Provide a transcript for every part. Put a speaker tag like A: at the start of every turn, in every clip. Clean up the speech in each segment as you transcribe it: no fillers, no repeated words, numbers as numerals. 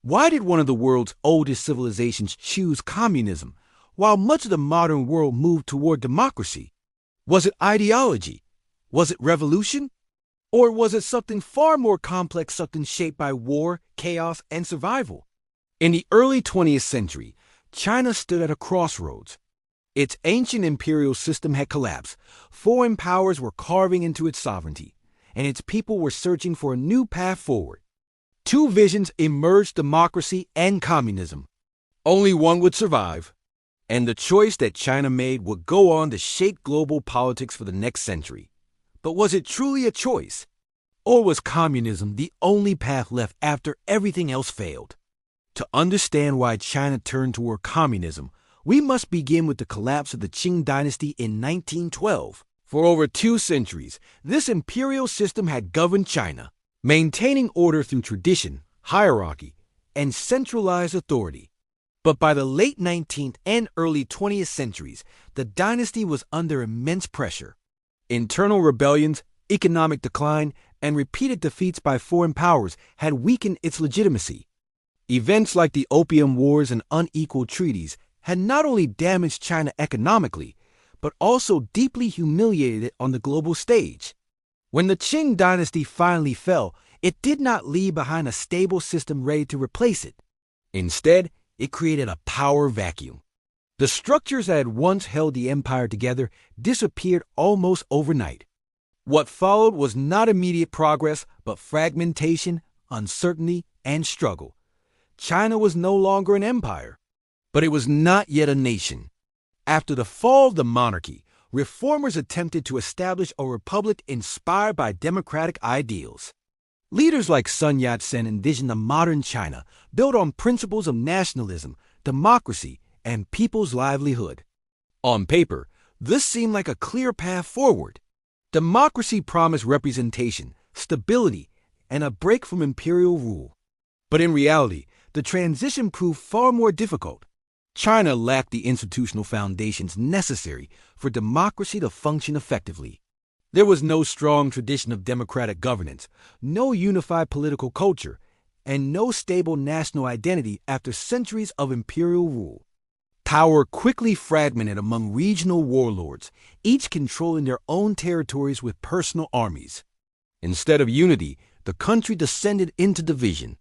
A: Why did one of the world's oldest civilizations choose communism, while much of the modern world moved toward democracy? Was it ideology? Was it revolution? Or was it something far more complex, something shaped by war, chaos, and survival? In the early 20th century, China stood at a crossroads. Its ancient imperial system had collapsed, foreign powers were carving into its sovereignty, and its people were searching for a new path forward. Two visions emerged: democracy and communism. Only one would survive, and the choice that China made would go on to shape global politics for the next century. But was it truly a choice? Or was communism the only path left after everything else failed? To understand why China turned toward communism, we must begin with the collapse of the Qing Dynasty in 1912. For over 2 centuries, this imperial system had governed China, maintaining order through tradition, hierarchy, and centralized authority. But by the late 19th and early 20th centuries, the dynasty was under immense pressure. Internal rebellions, economic decline, and repeated defeats by foreign powers had weakened its legitimacy. Events like the Opium Wars and unequal treaties had not only damaged China economically, but also deeply humiliated it on the global stage. When the Qing Dynasty finally fell, it did not leave behind a stable system ready to replace it. Instead, it created a power vacuum. The structures that had once held the empire together disappeared almost overnight. What followed was not immediate progress, but fragmentation, uncertainty, and struggle. China was no longer an empire, but it was not yet a nation. After the fall of the monarchy, reformers attempted to establish a republic inspired by democratic ideals. Leaders like Sun Yat-sen envisioned a modern China built on principles of nationalism, democracy, and people's livelihood. On paper, this seemed like a clear path forward. Democracy promised representation, stability, and a break from imperial rule. But in reality, the transition proved far more difficult. China lacked the institutional foundations necessary for democracy to function effectively. There was no strong tradition of democratic governance, no unified political culture, and no stable national identity after centuries of imperial rule. Power quickly fragmented among regional warlords, each controlling their own territories with personal armies. Instead of unity, the country descended into division.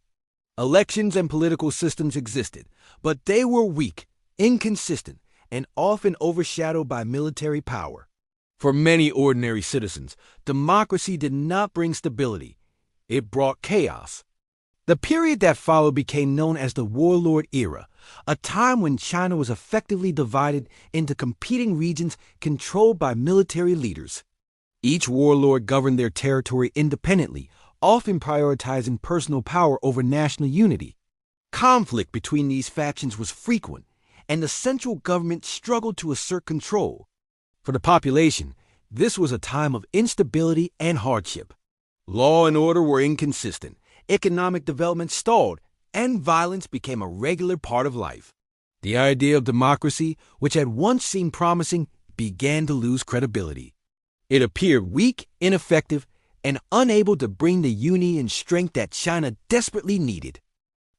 A: Elections and political systems existed, but they were weak, inconsistent, and often overshadowed by military power. For many ordinary citizens, democracy did not bring stability. It brought chaos. The period that followed became known as the warlord era, a time when China was effectively divided into competing regions controlled by military leaders. Each warlord governed their territory independently, often prioritizing personal power over national unity. Conflict between these factions was frequent, and the central government struggled to assert control. For the population, this was a time of instability and hardship. Law and order were inconsistent, economic development stalled, and violence became a regular part of life. The idea of democracy, which had once seemed promising, began to lose credibility. It appeared weak, ineffective, and unable to bring the unity and strength that China desperately needed.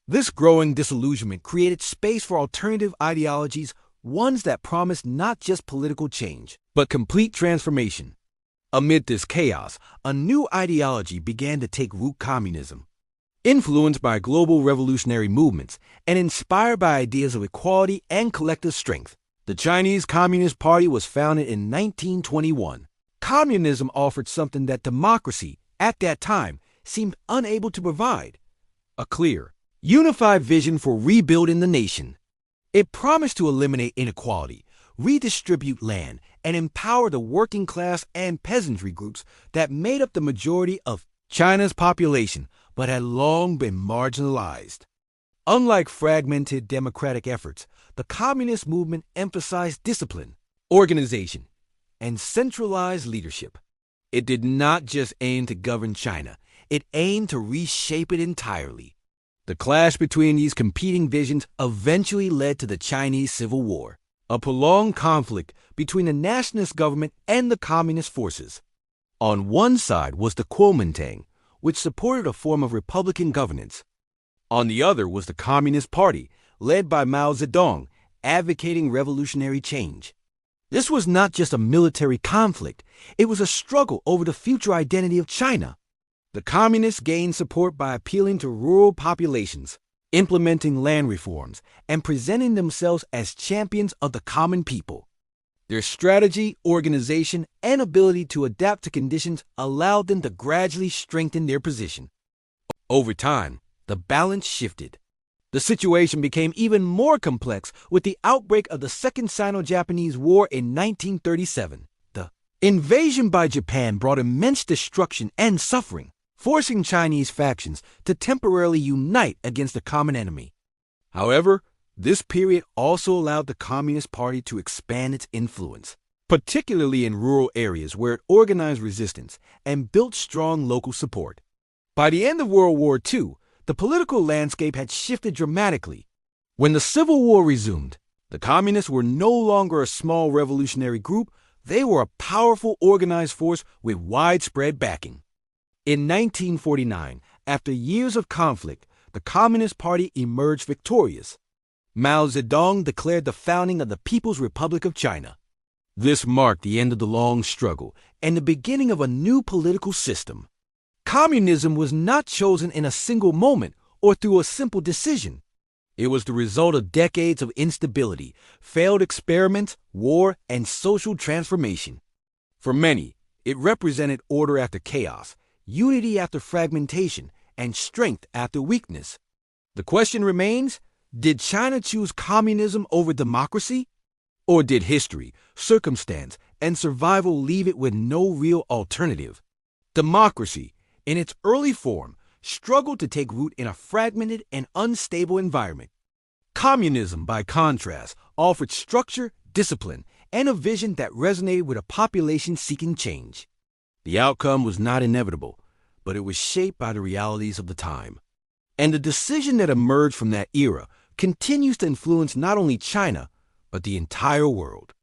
A: This growing disillusionment created space for alternative ideologies, ones that promised not just political change, but complete transformation. Amid this chaos, a new ideology began to take root: communism. Influenced by global revolutionary movements and inspired by ideas of equality and collective strength, the Chinese Communist Party was founded in 1921. Communism offered something that democracy, at that time, seemed unable to provide: a clear, unified vision for rebuilding the nation. It promised to eliminate inequality, redistribute land, and empower the working class and peasantry groups that made up the majority of China's population but had long been marginalized. Unlike fragmented democratic efforts, the communist movement emphasized discipline, organization, and centralized leadership. It did not just aim to govern China, it aimed to reshape it entirely. The clash between these competing visions eventually led to the Chinese Civil War, a prolonged conflict between the nationalist government and the communist forces. On one side was the Kuomintang, which supported a form of republican governance. On the other was the Communist Party, led by Mao Zedong, advocating revolutionary change. This was not just a military conflict, it was a struggle over the future identity of China. The Communists gained support by appealing to rural populations, implementing land reforms, and presenting themselves as champions of the common people. Their strategy, organization, and ability to adapt to conditions allowed them to gradually strengthen their position. Over time, the balance shifted. The situation became even more complex with the outbreak of the Second Sino-Japanese War in 1937. The invasion by Japan brought immense destruction and suffering, forcing Chinese factions to temporarily unite against a common enemy. However, this period also allowed the Communist Party to expand its influence, particularly in rural areas where it organized resistance and built strong local support. By the end of World War II, the political landscape had shifted dramatically. When the Civil War resumed, the Communists were no longer a small revolutionary group, they were a powerful organized force with widespread backing. In 1949, after years of conflict, the Communist Party emerged victorious. Mao Zedong declared the founding of the People's Republic of China. This marked the end of the long struggle and the beginning of a new political system. Communism was not chosen in a single moment or through a simple decision. It was the result of decades of instability, failed experiments, war, and social transformation. For many, it represented order after chaos, unity after fragmentation, and strength after weakness. The question remains, did China choose communism over democracy? Or did history, circumstance, and survival leave it with no real alternative? Democracy, in its early form, struggled to take root in a fragmented and unstable environment. Communism, by contrast, offered structure, discipline, and a vision that resonated with a population seeking change. The outcome was not inevitable, but it was shaped by the realities of the time. And the decision that emerged from that era continues to influence not only China, but the entire world.